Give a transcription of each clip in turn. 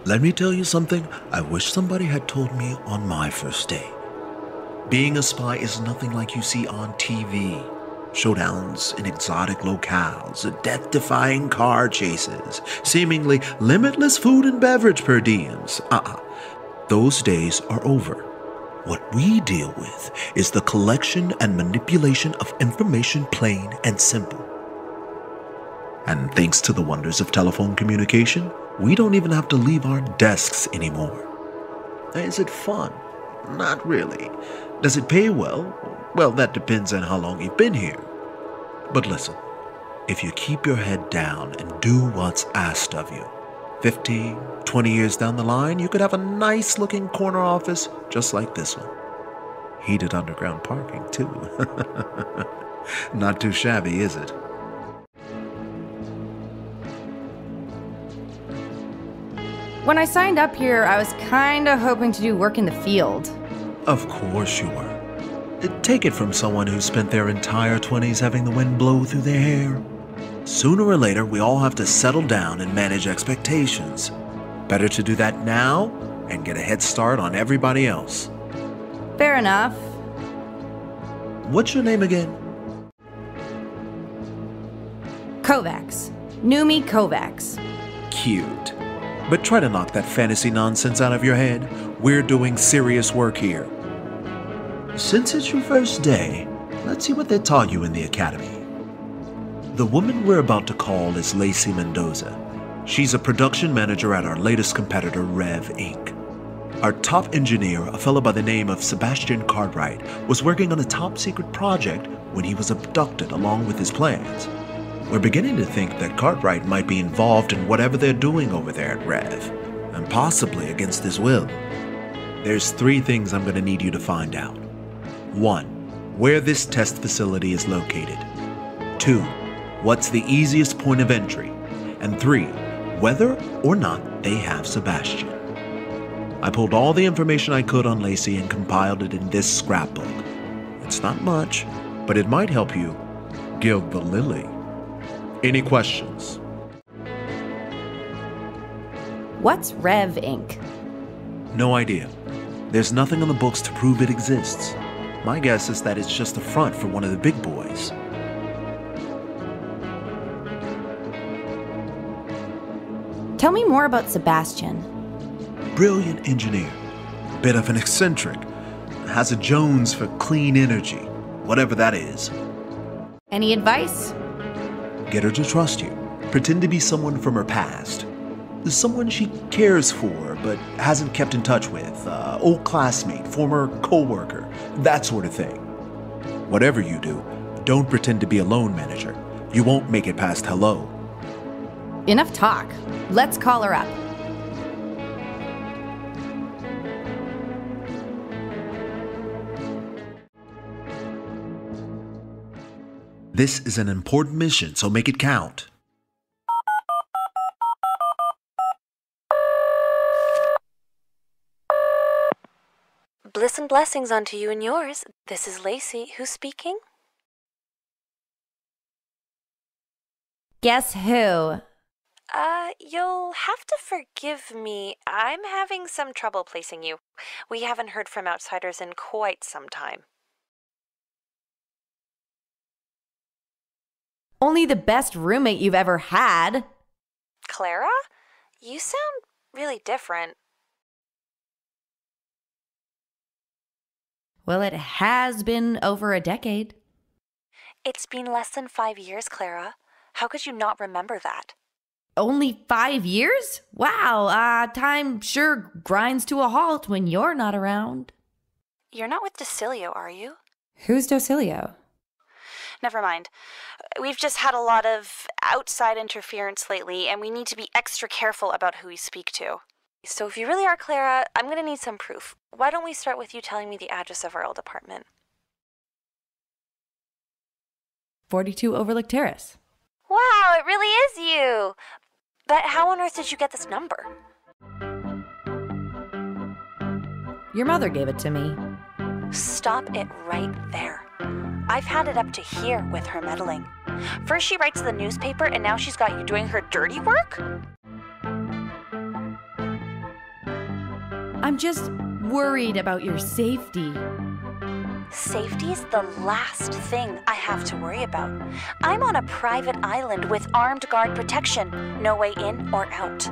Let me tell you something I wish somebody had told me on my first day. Being a spy is nothing like you see on TV. Showdowns in exotic locales, death-defying car chases, seemingly limitless food and beverage per diems. Those days are over. What we deal with is the collection and manipulation of information, plain and simple. And thanks to the wonders of telephone communication, we don't even have to leave our desks anymore. Is it fun? Not really. Does it pay well? Well, that depends on how long you've been here. But listen, if you keep your head down and do what's asked of you, 15, 20 years down the line, you could have a nice-looking corner office just like this one. Heated underground parking, too. Not too shabby, is it? When I signed up here, I was kinda hoping to do work in the field. Of course you were. Take it from someone who spent their entire 20s having the wind blow through their hair. Sooner or later, we all have to settle down and manage expectations. Better to do that now and get a head start on everybody else. Fair enough. What's your name again? Kovacs. Noomi Kovacs. Cute. But try to knock that fantasy nonsense out of your head. We're doing serious work here. Since it's your first day, let's see what they taught you in the academy. The woman we're about to call is Lacey Mendoza. She's a production manager at our latest competitor, Rev Inc. Our top engineer, a fellow by the name of Sebastian Cartwright, was working on a top-secret project when he was abducted along with his plans. We're beginning to think that Cartwright might be involved in whatever they're doing over there at Rev, and possibly against his will. There's 3 things I'm going to need you to find out. 1. Where this test facility is located. 2. What's the easiest point of entry. And 3. Whether or not they have Sebastian. I pulled all the information I could on Lacey and compiled it in this scrapbook. It's not much, but it might help you gild the lily. Any questions? What's Rev Inc.? No idea. There's nothing on the books to prove it exists. My guess is that it's just a front for one of the big boys. Tell me more about Sebastian. Brilliant engineer. Bit of an eccentric. Has a Jones for clean energy. Whatever that is. Any advice? Get her to trust you. Pretend to be someone from her past. Someone she cares for but hasn't kept in touch with. Old classmate, former co-worker, that sort of thing. Whatever you do, don't pretend to be a loan manager. You won't make it past hello. Enough talk. Let's call her up. This is an important mission, so make it count. Bliss and blessings unto you and yours. This is Lacey. Who's speaking? Guess who? You'll have to forgive me. I'm having some trouble placing you. We haven't heard from outsiders in quite some time. Only the best roommate you've ever had. Clara? You sound really different. Well, it has been over a decade. It's been less than 5 years, Clara. How could you not remember that? Only 5 years? Wow, time sure grinds to a halt when you're not around. You're not with Docilio, are you? Who's Docilio? Never mind. We've just had a lot of outside interference lately, and we need to be extra careful about who we speak to. So if you really are Clara, I'm going to need some proof. Why don't we start with you telling me the address of our old apartment? 42 Overlook Terrace. Wow, it really is you! But how on earth did you get this number? Your mother gave it to me. Stop it right there. I've had it up to here with her meddling. First she writes the newspaper, and now she's got you doing her dirty work? I'm just worried about your safety. Safety's the last thing I have to worry about. I'm on a private island with armed guard protection. No way in or out.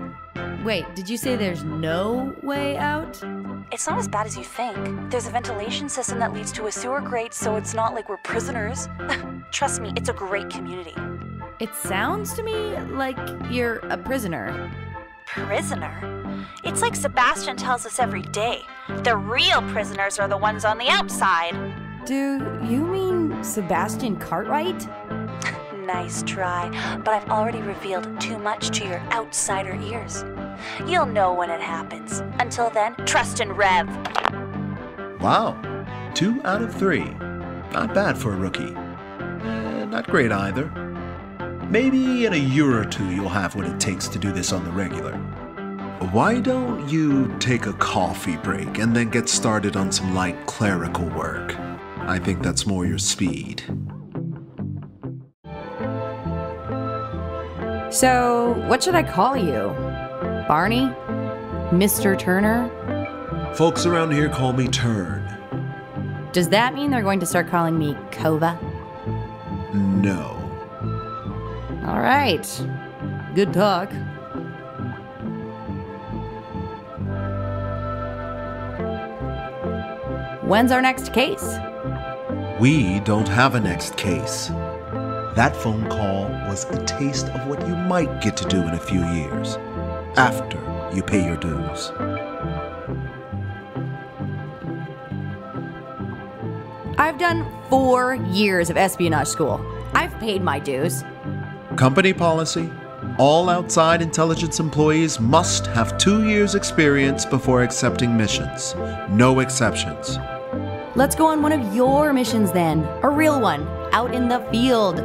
Wait, did you say there's no way out? It's not as bad as you think. There's a ventilation system that leads to a sewer grate, so it's not like we're prisoners. Trust me, it's a great community. It sounds to me like you're a prisoner. Prisoner? It's like Sebastian tells us every day. The real prisoners are the ones on the outside. Do you mean Sebastian Cartwright? Nice try, but I've already revealed too much to your outsider ears. You'll know when it happens. Until then, trust in Rev. Wow, 2 out of 3. Not bad for a rookie. Not great either. Maybe in a year or 2 you'll have what it takes to do this on the regular. Why don't you take a coffee break and then get started on some light clerical work? I think that's more your speed. So, what should I call you? Barney? Mr. Turner? Folks around here call me Turn. Does that mean they're going to start calling me Kova? No. All right. Good talk. When's our next case? We don't have a next case. That phone call was a taste of what you might get to do in a few years, after you pay your dues. I've done 4 years of espionage school. I've paid my dues. Company policy: all outside intelligence employees must have 2 years' experience before accepting missions. No exceptions. Let's go on one of your missions then. A real one, out in the field.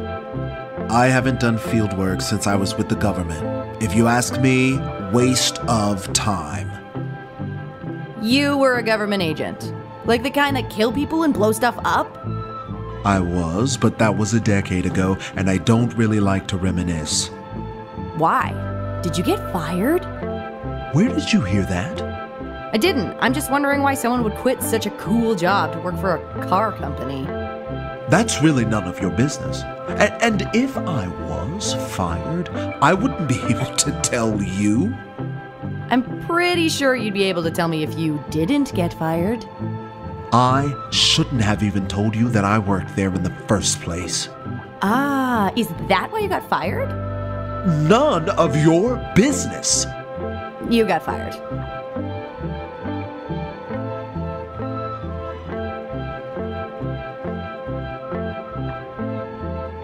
I haven't done field work since I was with the government. If you ask me, waste of time. You were a government agent. Like the kind that kill people and blow stuff up? I was, but that was a decade ago, and I don't really like to reminisce. Why? Did you get fired? Where did you hear that? I didn't. I'm just wondering why someone would quit such a cool job to work for a car company. That's really none of your business. And if I was fired, I wouldn't be able to tell you. I'm pretty sure you'd be able to tell me if you didn't get fired. I shouldn't have even told you that I worked there in the first place. Ah, is that why you got fired? None of your business. You got fired.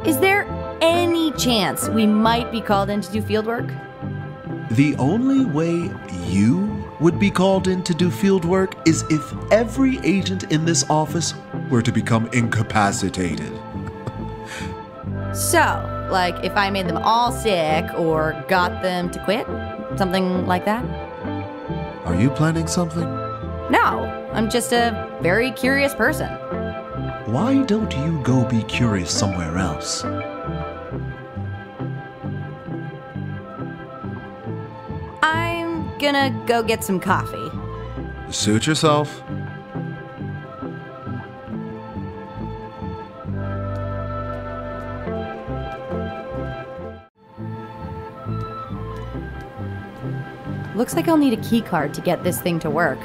Is there any chance we might be called in to do field work? The only way you would be called in to do field work is if every agent in this office were to become incapacitated. So, like if I made them all sick or got them to quit? Something like that? Are you planning something? No, I'm just a very curious person. Why don't you go be curious somewhere else? I'm gonna go get some coffee. Suit yourself. Looks like I'll need a key card to get this thing to work.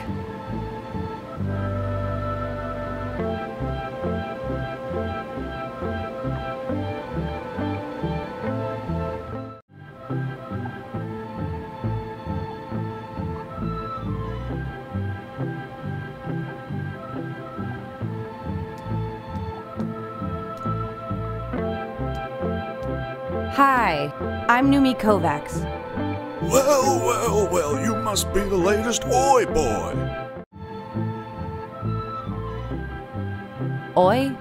Hi, I'm Noomi Kovacs. Well, you must be the latest Oi boy. Oi?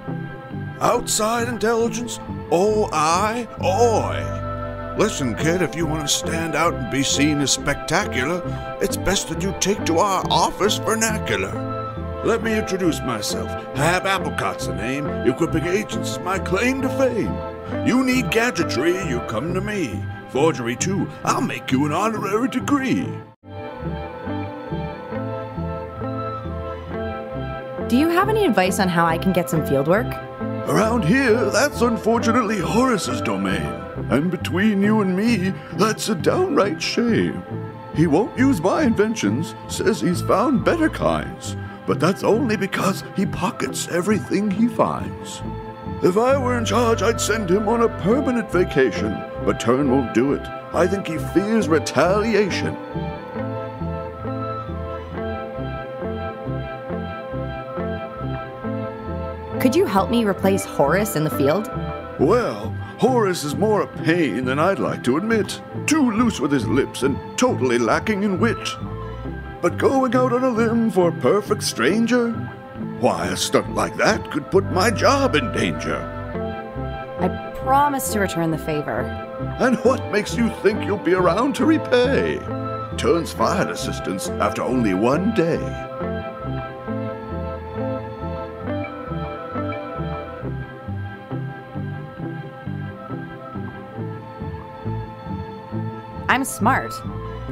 Outside intelligence? OI? Oi. Listen, kid, if you want to stand out and be seen as spectacular, it's best that you take to our office vernacular. Let me introduce myself. Hab Applecott's the name. Equipping agents is my claim to fame. You need gadgetry, you come to me. Forgery too, I'll make you an honorary degree. Do you have any advice on how I can get some field work? Around here, that's unfortunately Horace's domain. And between you and me, that's a downright shame. He won't use my inventions, says he's found better kinds. But that's only because he pockets everything he finds. If I were in charge, I'd send him on a permanent vacation. But Tern won't do it. I think he fears retaliation. Could you help me replace Horace in the field? Well, Horace is more a pain than I'd like to admit. Too loose with his lips and totally lacking in wit. But going out on a limb for a perfect stranger? Why, a stunt like that could put my job in danger. I promise to return the favor. And what makes you think you'll be around to repay? Tern's fired assistants after only one day. I'm smart.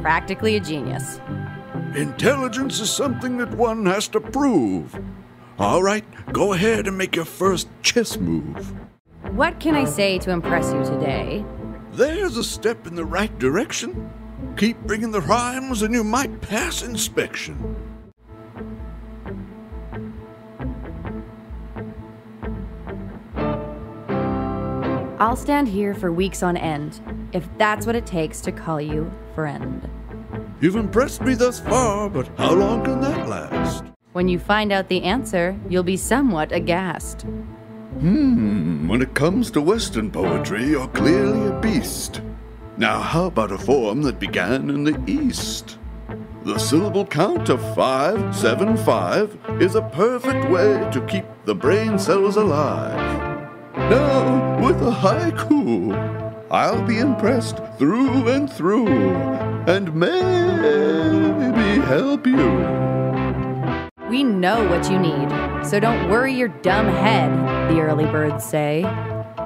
Practically a genius. Intelligence is something that one has to prove. All right, go ahead and make your first chess move. What can I say to impress you today? There's a step in the right direction. Keep bringing the rhymes and you might pass inspection. I'll stand here for weeks on end, if that's what it takes to call you friend. You've impressed me thus far, but how long can that last? When you find out the answer, you'll be somewhat aghast. When it comes to Western poetry, you're clearly a beast. Now how about a form that began in the East? The syllable count of 5, 7, 5 is a perfect way to keep the brain cells alive. Now, with a haiku, I'll be impressed through and through, and maybe help you. We know what you need, so don't worry your dumb head, the early birds say.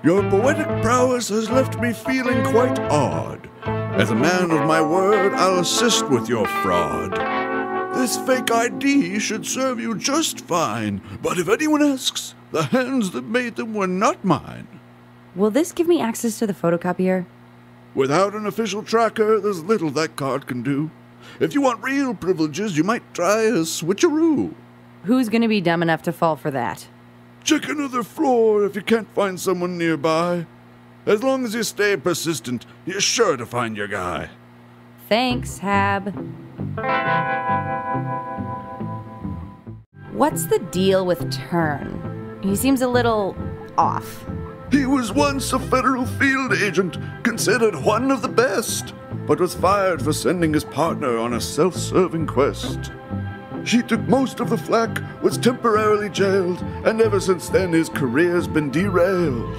Your poetic prowess has left me feeling quite odd. As a man of my word, I'll assist with your fraud. This fake ID should serve you just fine, but if anyone asks, the hands that made them were not mine. Will this give me access to the photocopier? Without an official tracker, there's little that card can do. If you want real privileges, you might try a switcheroo. Who's gonna be dumb enough to fall for that? Check another floor if you can't find someone nearby. As long as you stay persistent, you're sure to find your guy. Thanks, Hab. What's the deal with Tern? He seems a little off. He was once a federal field agent, considered one of the best, but was fired for sending his partner on a self-serving quest. She took most of the flack, was temporarily jailed, and ever since then his career's been derailed.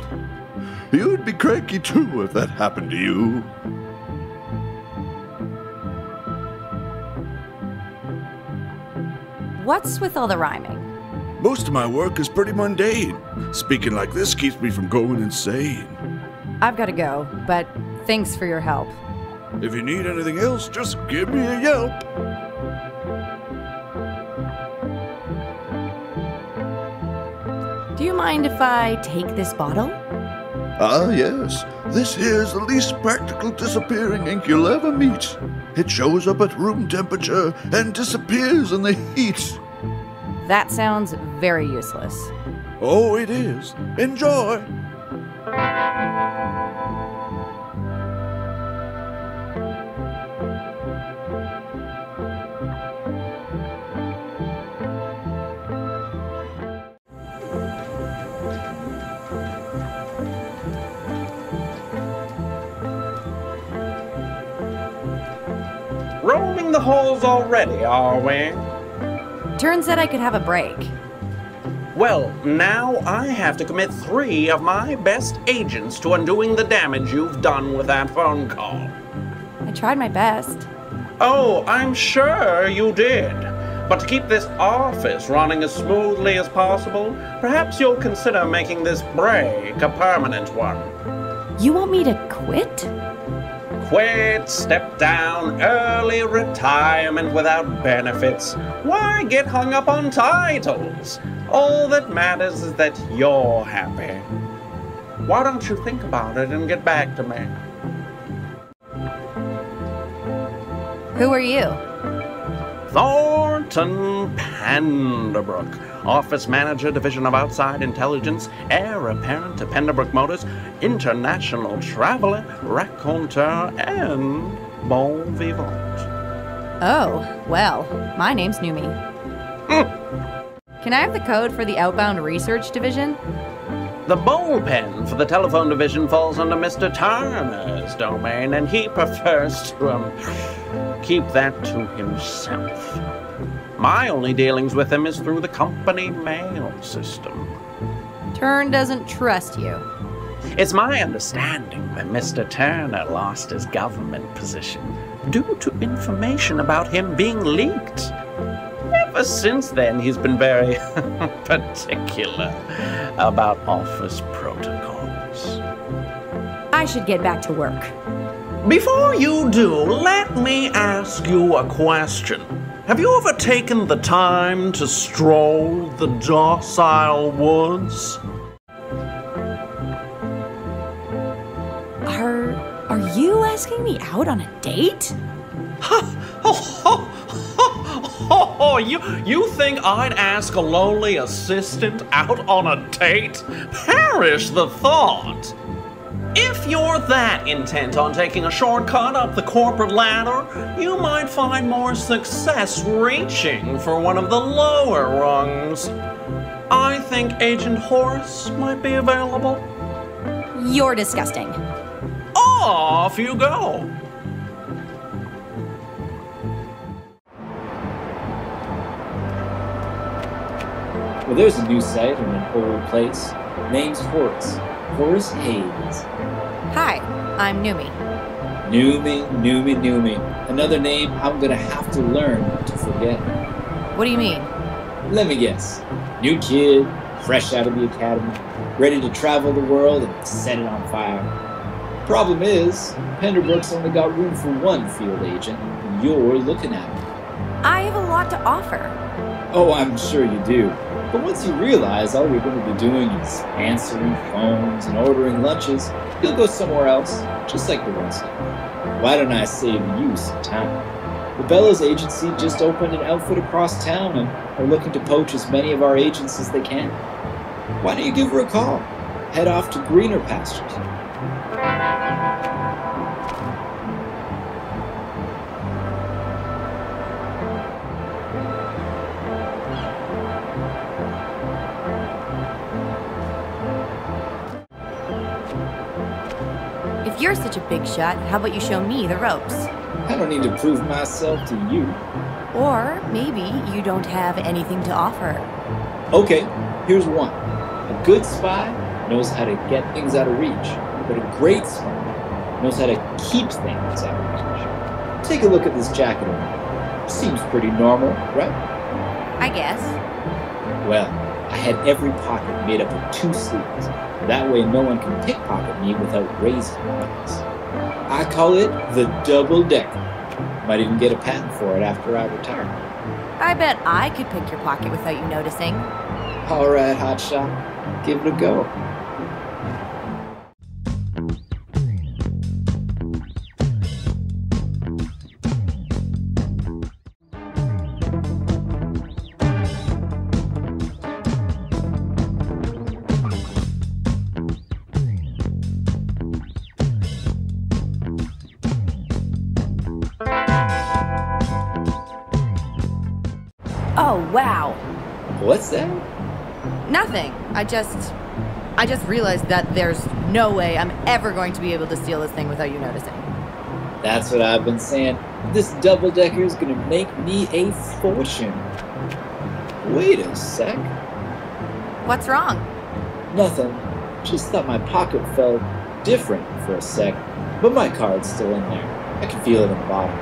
You'd be cranky too if that happened to you. What's with all the rhyming? Most of my work is pretty mundane. Speaking like this keeps me from going insane. I've gotta go, but thanks for your help. If you need anything else, just give me a yelp. Do you mind if I take this bottle? Ah, yes. This here's the least practical disappearing ink you'll ever meet. It shows up at room temperature and disappears in the heat. That sounds very useless. Oh, it is. Enjoy. Roaming the halls already, are we? Tern said I could have a break. Well, now I have to commit 3 of my best agents to undoing the damage you've done with that phone call. I tried my best. Oh, I'm sure you did. But to keep this office running as smoothly as possible, perhaps you'll consider making this break a permanent one. You want me to quit? quit, step down, early retirement without benefits. Why get hung up on titles? All that matters is that you're happy. Why don't you think about it and get back to me? Who are you? Thornton Penderbrook, Office Manager, Division of Outside Intelligence, Heir Apparent to Penderbrook Motors, International Traveler, Raconteur, and Bon Vivant. Oh, well, my name's Noomi. Can I have the code for the Outbound Research Division? The bullpen for the telephone division falls under Mr. Turner's domain, and he prefers to, keep that to himself. My only dealings with him is through the company mail system. Turn doesn't trust you. It's my understanding that Mr. Turner lost his government position due to information about him being leaked. Ever since then, he's been very particular about office protocols. I should get back to work. Before you do, let me ask you a question. Have you ever taken the time to stroll the docile woods? Are you asking me out on a date? You think I'd ask a lonely assistant out on a date? Perish the thought! If you're that intent on taking a shortcut up the corporate ladder, you might find more success reaching for one of the lower rungs. I think Agent Horace might be available. You're disgusting. Off you go! Well, there's a new site in an old place. Name's Horace. Horace Hayes. Hi, I'm Noomi. Noomi. Another name I'm gonna have to learn to forget. What do you mean? Let me guess. New kid, fresh out of the academy, ready to travel the world and set it on fire. Problem is, Penderbrook's only got room for one field agent, and you're looking at him. I have a lot to offer. Oh, I'm sure you do. But once you realize all you're going to be doing is answering phones and ordering lunches, you'll go somewhere else, just like the rest. Why don't I save you some time? The Bellows Agency just opened an outfit across town and are looking to poach as many of our agents as they can. Why don't you give her a call? Head off to greener pastures. If you're such a big shot, how about you show me the ropes? I don't need to prove myself to you. Or maybe you don't have anything to offer. Okay, here's one. A good spy knows how to get things out of reach, but a great spy knows how to keep things out of reach. Take a look at this jacket. Seems pretty normal, right? I guess. Well, I had every pocket made up of 2 sleeves. That way no one can pickpocket me without raising price. I call it the double-decker. Might even get a patent for it after I retire. I bet I could pick your pocket without you noticing. All right, hotshot. Give it a go. Oh, wow. What's that? Nothing. I just realized that there's no way I'm ever going to be able to steal this thing without you noticing. That's what I've been saying. This double-decker is gonna make me a fortune. Wait a sec. What's wrong? Nothing. Just thought my pocket felt different for a sec. But my card's still in there. I can feel it in the bottom.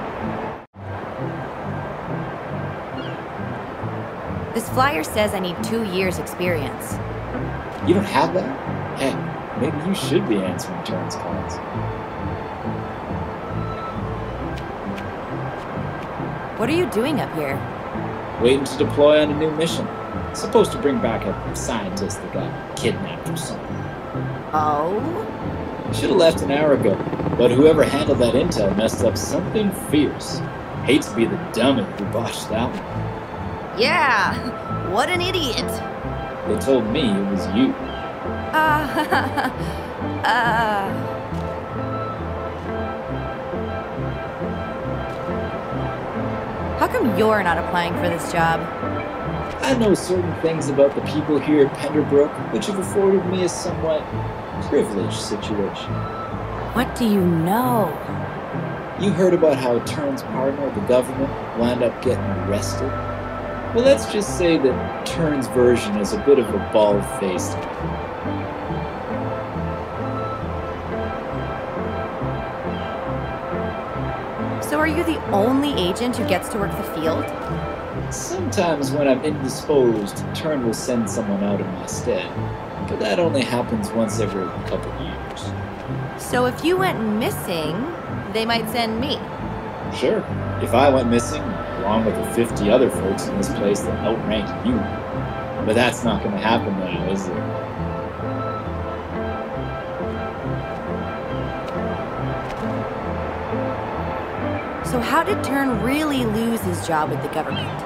This flyer says I need 2 years experience. You don't have that? Heck, maybe you should be answering Terrence calls. What are you doing up here? Waiting to deploy on a new mission. Supposed to bring back a scientist that got kidnapped or something. Oh? Should have left an hour ago, but whoever handled that intel messed up something fierce. Hate to be the dummy who botched that one. Yeah, what an idiot. They told me it was you. How come you're not applying for this job? I know certain things about the people here at Penderbrook, which have afforded me a somewhat privileged situation. What do you know? You heard about how Turn's partner, the government, wound up getting arrested? Well, let's just say that Turn's version is a bit of a bald-faced. So are you the only agent who gets to work the field? Sometimes when I'm indisposed, Turn will send someone out in my stead. But that only happens once every couple years. So if you went missing, they might send me. Sure, if I went missing, along with the 50 other folks in this place that outrank you. But that's not going to happen now, is it? So how did Turn really lose his job with the government?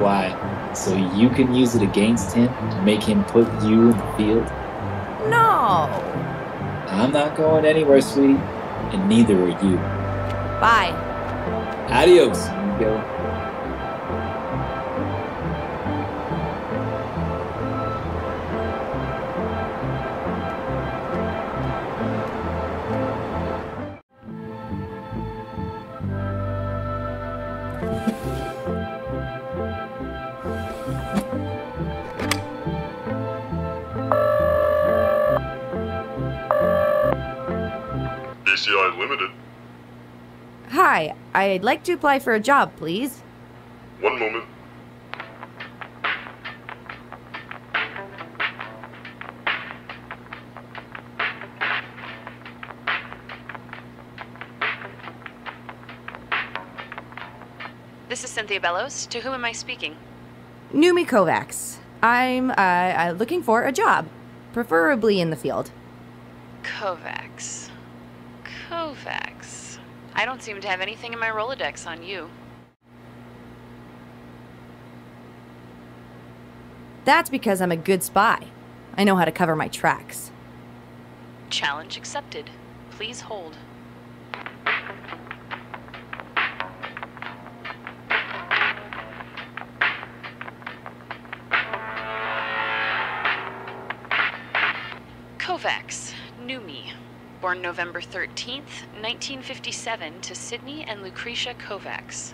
Why? So you can use it against him to make him put you in the field? No! I'm not going anywhere, sweetie, and neither are you. Bye. Adios, amigo. ACI Limited. Hi, I'd like to apply for a job, please. One moment. This is Cynthia Bellows. To whom am I speaking? Noomi Kovacs. I'm looking for a job, preferably in the field. Kovacs. Kovacs. I don't seem to have anything in my Rolodex on you. That's because I'm a good spy. I know how to cover my tracks. Challenge accepted. Please hold. Kovacs, Noomi. Born November 13th, 1957 to Sydney and Lucretia Kovacs.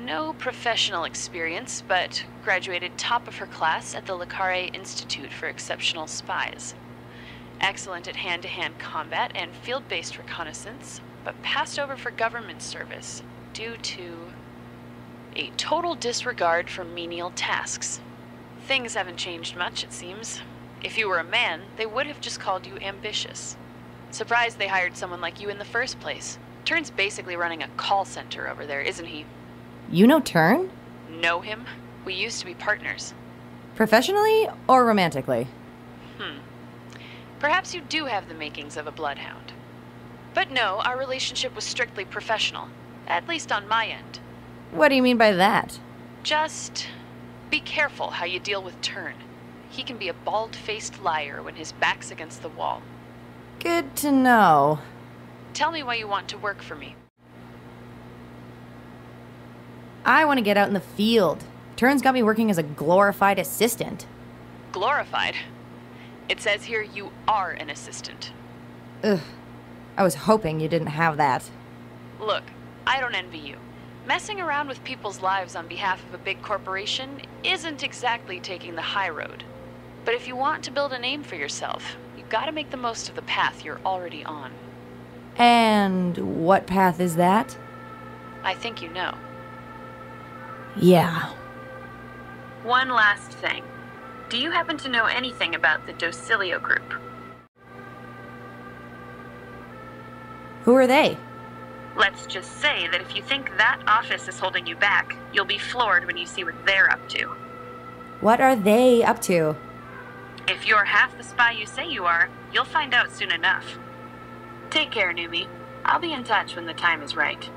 No professional experience, but graduated top of her class at the Le Carre Institute for Exceptional Spies. Excellent at hand-to-hand combat and field-based reconnaissance, but passed over for government service due to a total disregard for menial tasks. Things haven't changed much, it seems. If you were a man, they would have just called you ambitious. Surprised they hired someone like you in the first place. Turn's basically running a call center over there, isn't he? You know Turn? Know him? We used to be partners. Professionally or romantically? Perhaps you do have the makings of a bloodhound. But no, our relationship was strictly professional. At least on my end. What do you mean by that? Just be careful how you deal with Turn. He can be a bald-faced liar when his back's against the wall. Good to know. Tell me why you want to work for me. I want to get out in the field. Turn's got me working as a glorified assistant. Glorified? It says here you are an assistant. Ugh. I was hoping you didn't have that. Look, I don't envy you. Messing around with people's lives on behalf of a big corporation isn't exactly taking the high road. But if you want to build a name for yourself, you've got to make the most of the path you're already on. And what path is that? I think you know. Yeah. One last thing. Do you happen to know anything about the Docilio group? Who are they? Let's just say that if you think that office is holding you back, you'll be floored when you see what they're up to. What are they up to? If you're half the spy you say you are, you'll find out soon enough. Take care, Noomi. I'll be in touch when the time is right.